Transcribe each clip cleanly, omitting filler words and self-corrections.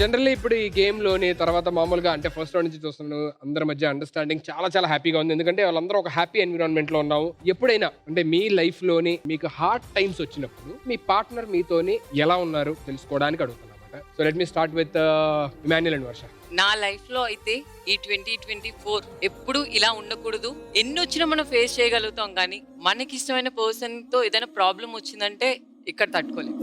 Generally ఇప్పుడు ఈ గేమ్‌లోని తర్వాత మామూలుగా అంటే ఫస్ట్ రౌండ్ నుంచి చూస్తున్నాను. అందరి మధ్య అండర్‌స్టాండింగ్ చాలా చాలా హ్యాపీగా ఉంది. ఎందుకంటే వాళ్ళందరూ ఒక హ్యాపీ ఎన్విరాన్మెంట్‌లో ఉన్నాము. ఎప్పుడైనా అంటే మీ లైఫ్‌లోని మీకు హార్డ్ టైమ్స్ వచ్చినప్పుడు మీ పార్ట్నర్ మీతోని ఎలా ఉన్నారు తెలుసుకోవడానికి అడుగుతానన్నమాట. So let me start with Emmanuel and Varsha. నా లైఫ్ లో అయితే ఈ 2024 ఎప్పుడు ఇలా ఉండకూడదు. ఎన్ని వచ్చినా మనం ఫేస్ చేయగలుగుతాం, కానీ మనకి ఇష్టమైన పర్సన్ తో ఏదైనా ప్రాబ్లం వచ్చిందంటే ఇక్కడ తట్టుకోలేం.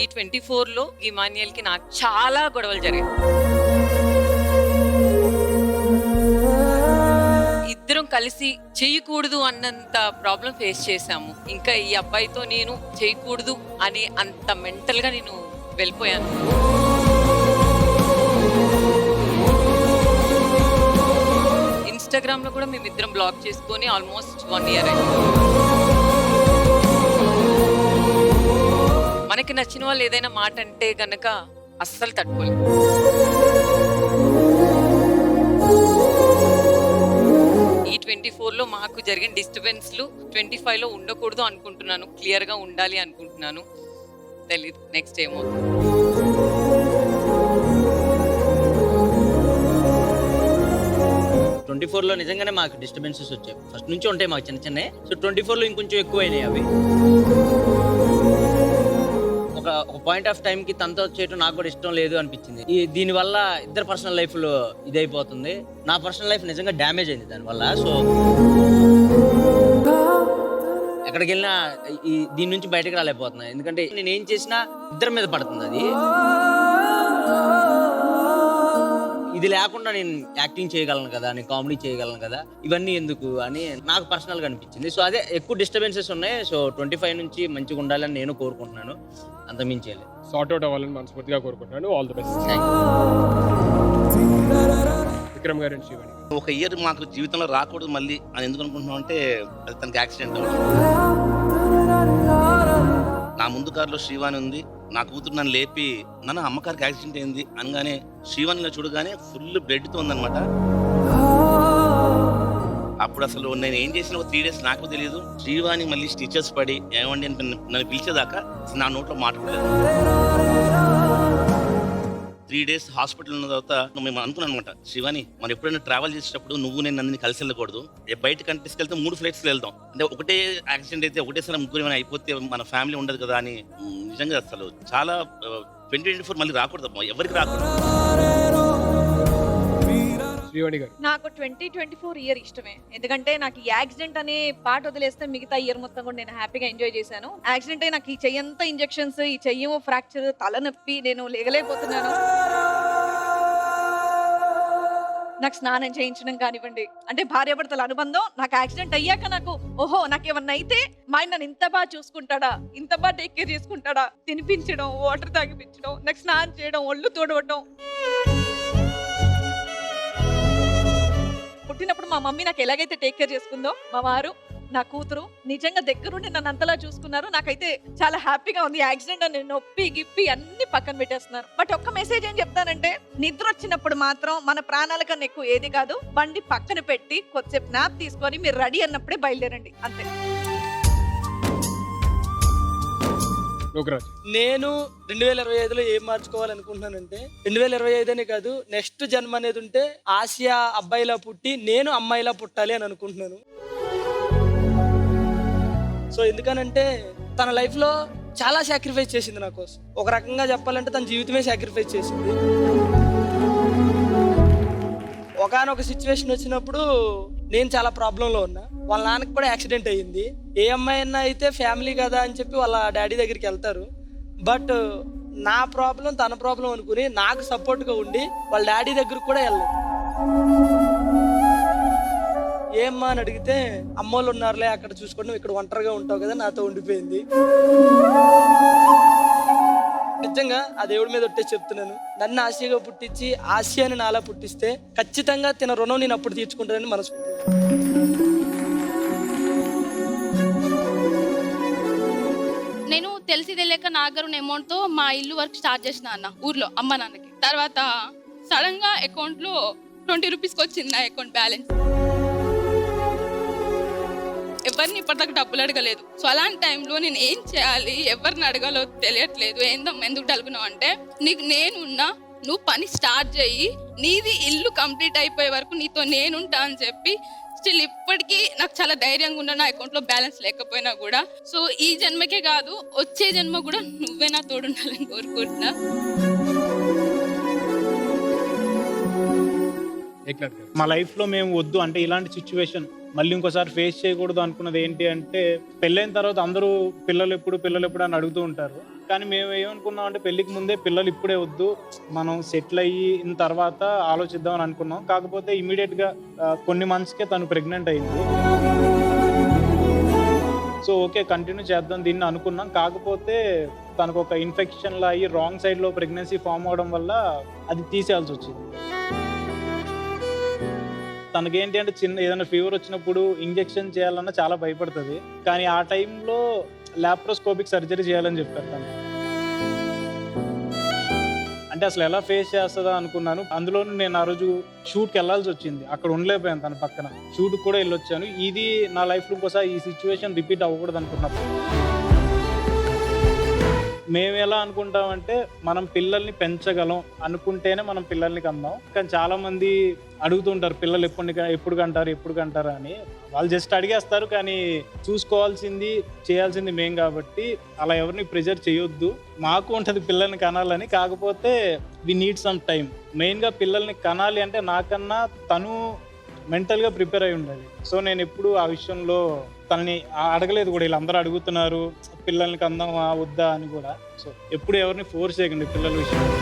ఈ 24 లో ఇమాన్యుయల్ కి నాకు చాలా గొడవలు జరిగాయి. ఇద్దరం కలిసి చేయకూడదు అన్నంత ప్రాబ్లం ఫేస్ చేశాము. ఇంకా ఈ అబ్బాయితో నేను చేయకూడదు అని అంత మెంటల్ గా నేను వెళ్ళిపోయాను. ఇన్స్టాగ్రామ్ లో కూడా మేమిద్దరం బ్లాక్ చేసుకొని ఆల్మోస్ట్ 1 year అయింది. మనకి నచ్చిన వాళ్ళు ఏదైనా మాట అంటే గనక అస్సలు తట్టుకోలేదు. ఈ 24 లో మాకు జరిగిన డిస్టర్బెన్స్లు 25 లో ఉండకూడదు అనుకుంటున్నాను. క్లియర్ గా ఉండాలి అనుకుంటున్నాను. తెలీదు నెక్స్ట్ ఏమవుతుంది. 24లో నిజంగానే మాకు డిస్టర్బెన్సెస్ వచ్చాయి. ఫస్ట్ నుంచి ఉంటాయి మాకు చిన్న చిన్నవి. సో 24లో ఇంకొంచెం ఎక్కువైనాయి అవి. ఒక పాయింట్ ఆఫ్ టైం కి తనతో చేయడం నాకు కూడా ఇష్టం లేదు అనిపించింది. దీనివల్ల ఇద్దరు పర్సనల్ లైఫ్ లో ఇదైపోతుంది. నా పర్సనల్ లైఫ్ నిజంగా డ్యామేజ్ అయింది దానివల్ల. సో ఎక్కడికి వెళ్ళినా దీని నుంచి బయటకు రాలేకపోతున్నా. ఎందుకంటే నేను ఏం చేసినా ఇద్దరి మీద పడుతుంది అది. ఇది లేకుండా నేను యాక్టింగ్ చేయగలను కదా, నేను కామెడీ చేయగలను కదా, ఇవన్నీ ఎందుకు అని నాకు పర్సనల్గా అనిపించింది. సో అదే ఎక్కువ డిస్టర్బెన్సెస్ ఉన్నాయి. సో 25 నుంచి మంచిగా ఉండాలని నేను కోరుకుంటున్నాను. అంత మించేయాలి. సార్ట్ అవుట్ అవ్వాలని మనస్ఫూర్తిగా కోరుకుంటున్నాను. All the best. విక్రమ్ గారు అండ్ శివాని. ఒక ఇయర్ మాకు జీవితంలో రాకూడదు మళ్ళీ అని ఎందుకు అనుకుంటున్నాం అంటే అది తనకి యాక్సిడెంట్ అవ్వడం. నా ముందు కారులో శ్రీవాణి ఉంది. నా కూతురు నన్ను లేపి నాన్న అమ్మకారికి యాక్సిడెంట్ అయింది అనగానే శ్రీవాణిలో చూడగానే ఫుల్ బ్లడ్తో ఉందన్నమాట. అప్పుడు అసలు నేను ఏం చేసిన ఒక 3 days నాకు తెలియదు. శ్రీవాణి మళ్ళీ స్టిచెస్ పడి ఏమండి అని నన్ను పిలిచేదాకా నా నోట్లో మాట్లాడలేదు. 3 days హాస్పిటల్ ఉన్న తర్వాత మేము అనుకున్నాను అనమాట, శివాని మనం ఎప్పుడైనా ట్రావెల్ చేసేటప్పుడు నువ్వు నేను నన్ను కలిసి వెళ్ళకూడదు. బయట కంట్రీస్కి వెళ్తే 3 flights వెళ్దాం. అంటే ఒకటే యాక్సిడెంట్ అయితే ఒకటేసారి ముగ్గురు ఏమైనా అయిపోతే మన ఫ్యామిలీ ఉండదు కదా అని నిజంగా అసలు చాలా 2024 మళ్ళీ రాకూడదు, ఎవరికి రాకూడదు. శ్రీవాణి గారు. నాకు 2024 ఇయర్ ఇష్టమే. ఎందుకంటే నాకు ఈ యాక్సిడెంట్ అనే పార్ట్ వదిలేస్తే మిగతా ఇయర్ మొత్తం కూడా నేను హ్యాపీగా ఎంజాయ్ చేశాను. యాక్సిడెంట్ అయి నాకు ఈ చెయ్యంతా ఇంజెక్షన్స్, ఈ చెయ్యేమో ఫ్రాక్చర్, తలనొప్పి, నేను లేగలేకపోతున్నాను. నాకు స్నానం చేయించడం కానివ్వండి, అంటే భార్యాభర్తల అనుబంధం నాకు యాక్సిడెంట్ అయ్యాక నాకు ఓహో నాకు ఏమన్నా అయితే మా ఆయన నన్ను ఇంత బాగా చూసుకుంటాడా, ఇంత బాగా టేక్ కేర్ చేసుకుంటాడా, తినిపించడం, వాటర్ తాగిపించడం, నాకు స్నానం చేయడం, ఒళ్ళు తోడవడం. పుట్టినప్పుడు మా మమ్మీ నాకు ఎలాగైతే టేక్ కేర్ చేసుకుందో, మా వారు, నా కూతురు నిజంగా దగ్గరుండి నన్ను అంతలా చూసుకున్నారు. నాకైతే చాలా హ్యాపీగా ఉంది. యాక్సిడెంట్ అని నొప్పి గిప్పి అన్ని పక్కన పెట్టేస్తున్నారు. బట్ ఒక్క మెసేజ్ ఏం చెప్తానంటే, నిద్ర వచ్చినప్పుడు మాత్రం మన ప్రాణాల కన్నా ఎక్కువ ఏది కాదు. బండి పక్కన పెట్టి కొద్దిసేపు నాప్ తీసుకొని మీరు రెడీ అన్నప్పుడే బయలుదేరండి, అంతే. నేను 2025లో ఏం మార్చుకోవాలనుకుంటున్నానంటే 2025 అనే కాదు, నెక్స్ట్ జన్మ అనేది ఉంటే ఆసియా అబ్బాయిలా పుట్టి నేను అమ్మాయిలా పుట్టాలి అని అనుకుంటున్నాను. సో ఎందుకనంటే తన లైఫ్లో చాలా సాక్రిఫైస్ చేసింది నా కోసం. ఒక రకంగా చెప్పాలంటే తన జీవితమే సాక్రిఫైస్ చేసింది. ఒకానొక సిచ్యువేషన్ వచ్చినప్పుడు నేను చాలా ప్రాబ్లంలో ఉన్నా. వాళ్ళ నాన్నకి కూడా యాక్సిడెంట్ అయ్యింది. ఏ అమ్మాయి అన్నా అయితే ఫ్యామిలీ కదా అని చెప్పి వాళ్ళ డాడీ దగ్గరికి వెళ్తారు. బట్ నా ప్రాబ్లం తన ప్రాబ్లం అనుకుని నాకు సపోర్ట్గా ఉండి వాళ్ళ డాడీ దగ్గరకు కూడా వెళ్ళలేదు. ఏమ్మా అని అడిగితే అమ్మోళ్ళు ఉన్నారులే అక్కడ చూసుకోండి, ఇక్కడ ఒంటరిగా ఉంటావు కదా, నాతో ఉండిపోయింది. నిజంగా ఆ దేవుడి మీద ఒట్టే చెప్తున్నాను, నన్ను ఆసియాగా పుట్టించి ఆసియాని నాలా పుట్టిస్తే ఖచ్చితంగా తిన రుణం నేను అప్పుడు తీర్చుకుంటానని మనసు. నేను తెలిసి తెలియక నా దగ్గర ఉన్న అమౌంట్తో మా ఇల్లు వర్క్ స్టార్ట్ చేసిన అన్న ఊర్లో అమ్మ నాన్నకి. తర్వాత సడన్ గా అకౌంట్లో 20 రూపీస్కి వచ్చింది నా అకౌంట్ బ్యాలెన్స్. ఎవరిని ఇప్పటిదాకా డబ్బులు అడగలేదు. సో అలాంటి టైంలో నేను ఏం చేయాలి, ఎవరిని అడగాలో తెలియట్లేదు. ఏందమ్మా ఎందుకు డలుగున్నావు అంటే, నీకు నేనున్నా, నువ్వు పని స్టార్ట్ చేయి, నీది ఇల్లు కంప్లీట్ అయిపోయే వరకు నీతో నేనుంటా అని చెప్పి స్టిల్ ఇప్పటికీ నాకు చాలా ధైర్యంగా ఉన్నా, నా అకౌంట్లో బ్యాలెన్స్ లేకపోయినా కూడా. సో ఈ జన్మకే కాదు, వచ్చే జన్మ కూడా నువ్వే నా తోడు ఉండాలని కోరుకుంటున్నా. ఏక్నాథ్ గారు. మా లైఫ్లో మేము వద్దు అంటే ఇలాంటి సిచ్యువేషన్ మళ్ళీ ఇంకోసారి ఫేస్ చేయకూడదు అనుకున్నది ఏంటి అంటే, పెళ్ళైన తర్వాత అందరూ పిల్లలు ఎప్పుడు అని అడుగుతూ ఉంటారు. కానీ మేము ఏమనుకున్నాం అంటే, పెళ్ళికి ముందే పిల్లలు ఇప్పుడే వద్దు, మనం సెటిల్ అయిన తర్వాత ఆలోచిద్దామని అనుకున్నాం. కాకపోతే ఇమీడియట్గా కొన్ని మంత్స్కే తను ప్రెగ్నెంట్ అయింది. సో ఓకే కంటిన్యూ చేద్దాం దీన్ని అనుకున్నాం. కాకపోతే తనకు ఒక ఇన్ఫెక్షన్లా అయ్యి రాంగ్ సైడ్లో ప్రెగ్నెన్సీ ఫామ్ అవడం వల్ల అది తీసేయాల్సి వచ్చింది. తనకేంటి అంటే ఏదైనా ఫీవర్ వచ్చినప్పుడు ఇంజెక్షన్ చేయాలన్నా చాలా భయపడుతుంది. కానీ ఆ టైంలో లాప్రోస్కోపిక్ సర్జరీ చేయాలని చెప్పారు తను. అంటే అసలు ఎలా ఫేస్ చేస్తుందా అనుకున్నాను. అందులోనూ నేను ఆ రోజు షూట్కి వెళ్ళాల్సి వచ్చింది, అక్కడ ఉండలేకపోయాను తన పక్కన. షూట్కి కూడా వెళ్ళొచ్చాను. ఇది నా లైఫ్లో ఇంకోసారి ఈ సిచ్యువేషన్ రిపీట్ అవ్వకూడదు అనుకున్నప్పుడు మేము ఎలా అనుకుంటామంటే, మనం పిల్లల్ని పెంచగలం అనుకుంటేనే మనం పిల్లల్ని కందాం. కానీ చాలా మంది అడుగుతుంటారు పిల్లలు ఎప్పుడు కంటారు అని. వాళ్ళు జస్ట్ అడిగేస్తారు. కానీ చూసుకోవాల్సింది చేయాల్సింది మేం కాబట్టి అలా ఎవరిని ప్రెజర్ చేయొద్దు. మాకు ఉంటుంది పిల్లల్ని కనాలని, కాకపోతే వి నీడ్ సమ్ టైం. మెయిన్గా పిల్లల్ని కనాలి అంటే నాకన్నా తను మెంటల్గా ప్రిపేర్ అయి ఉండాలి. సో నేను ఎప్పుడు ఆ విషయంలో తనని అడగలేదు కూడా. వీళ్ళందరూ అడుగుతున్నారు పిల్లల్ని కందామా వద్దా అని కూడా. సో ఎప్పుడు ఎవరిని ఫోర్స్ చేయకండి పిల్లల విషయంలో.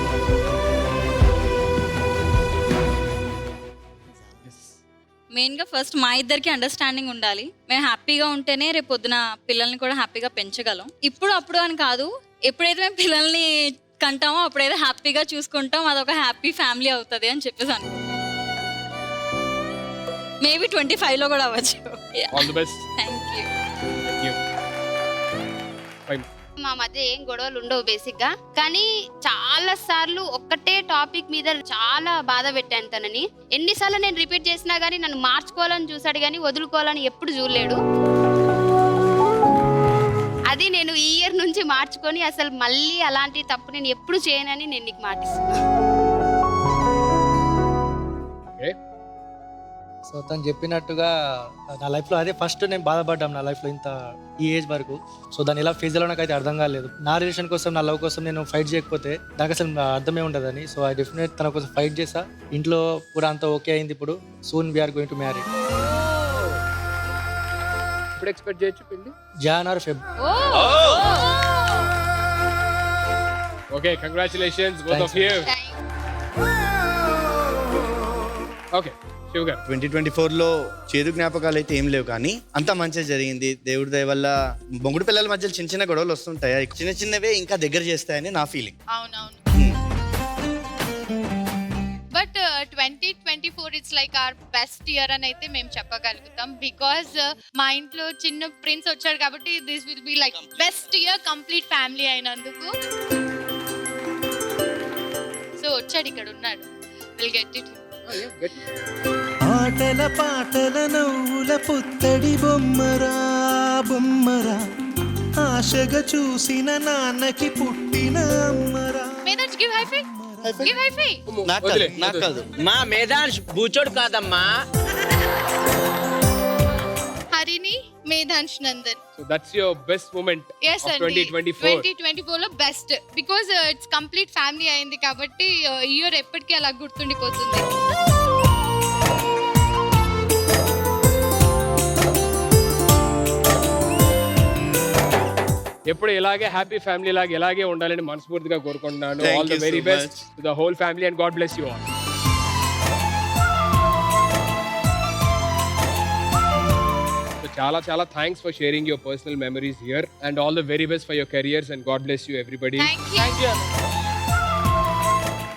మెయిన్గా ఫస్ట్ మా ఇద్దరికి అండర్స్టాండింగ్ ఉండాలి. మేము హ్యాపీగా ఉంటేనే రేపు పొద్దున పిల్లల్ని కూడా హ్యాపీగా పెంచగలం. ఇప్పుడు అప్పుడు అని కాదు, ఎప్పుడైతే మేము పిల్లల్ని కంటామో అప్పుడైతే హ్యాపీగా చూసుకుంటాం. అదొక హ్యాపీ ఫ్యామిలీ అవుతుంది అని చెప్పేసి అనుకుంటాం. మేబీ 25లో కూడా అవ్వచ్చు. All the best. Thank you. మా మధ్య ఏం గొడవలు ఉండవు బేసిక్ గా, కానీ చాలా సార్లు ఒక్కటే టాపిక్ మీద చాలా బాధ పెట్టాను తనని. ఎన్నిసార్లు నేను రిపీట్ చేసినా గానీ నన్ను మార్చుకోవాలని చూసాడు, కానీ వదులుకోవాలని ఎప్పుడు చూడలేడు. అది నేను ఈ ఇయర్ నుంచి మార్చుకొని అసలు మళ్ళీ అలాంటి తప్పు నేను ఎప్పుడు చేయనని నేను నీకు మాటిస్తున్నాను. సో తను చెప్పినట్టుగా నా లైఫ్లో అదే ఫస్ట్ నేను బాధపడ్డాను నా లైఫ్లో ఇంత ఈ ఏజ్ వరకు. సో దాన్ని ఎలా ఫేస్ చేయాలో నాకైతే అర్థం కాలేదు. నా రిలేషన్ కోసం నా లవ్ కోసం నేను ఫైట్ చేయకపోతే నాకు అసలు అర్థమే ఉండదని. సో ఐ డెఫినెట్ తన కోసం ఫైట్ చేసా. ఇంట్లో కూడా అంతా ఓకే అయింది. ఇప్పుడు soon we're going to marry. ఇప్పుడు ఎక్స్పెక్ట్ చేయొచ్చు పెళ్లి Jan or Feb. Okay congratulations both of you. Okay Shiv గారు. 2024లో చేదు జ్ఞాపకాలు అయితే ఏం లేవు, కానీ అంతా మంచిగా జరిగింది దేవుడి దయ వల్ల. బొంగుడు పిల్లల మధ్య చిన్న చిన్న గొడవలు వస్తుంటాయి, చిన్న చిన్నవే ఇంకా దగ్గర చేస్తాయని నా ఫీలింగ్. అవునవును. But 2024 it's like our best year అని అయితే మేము చెప్పగలుగుతాం. బికాస్ మా ఇంట్లో చిన్న ప్రిన్స్ వచ్చాడు కాబట్టి this will be like best year complete family అయినందుకు. సో వచ్చాడు, ఇక్కడ ఉన్నాడు. Will get it. ఆటల పాటల నవ్వుల పుత్తడి బొమ్మరా బొమ్మరా, ఆశగా చూసిన నాన్నకి పుట్టిన అమ్మరా. మేధాంష్ గివ్ హై ఫై. గివ్ హై ఫై. నాకు కాదు మా మేధాంష్ బూచోడు కాదమ్మా. హరిని Medhansh Nandan. So that's your best moment yes of 2024. 2024 లో best because it's complete family అయింది కాబట్టి ఇయర్ ఎప్పటికీ అలా గుర్తుండిపోతుంది. ఎప్పుడు ఇలాగే హ్యాపీ ఫ్యామిలీ లాగా ఇలాగే ఉండాలని మనస్ఫూర్తిగా కోరుకుంటున్నాను. All the very best to the whole family and God bless you all. చాలా చాలా thanks for sharing your personal memories here and all the very best for your careers and God bless you everybody. Thank you.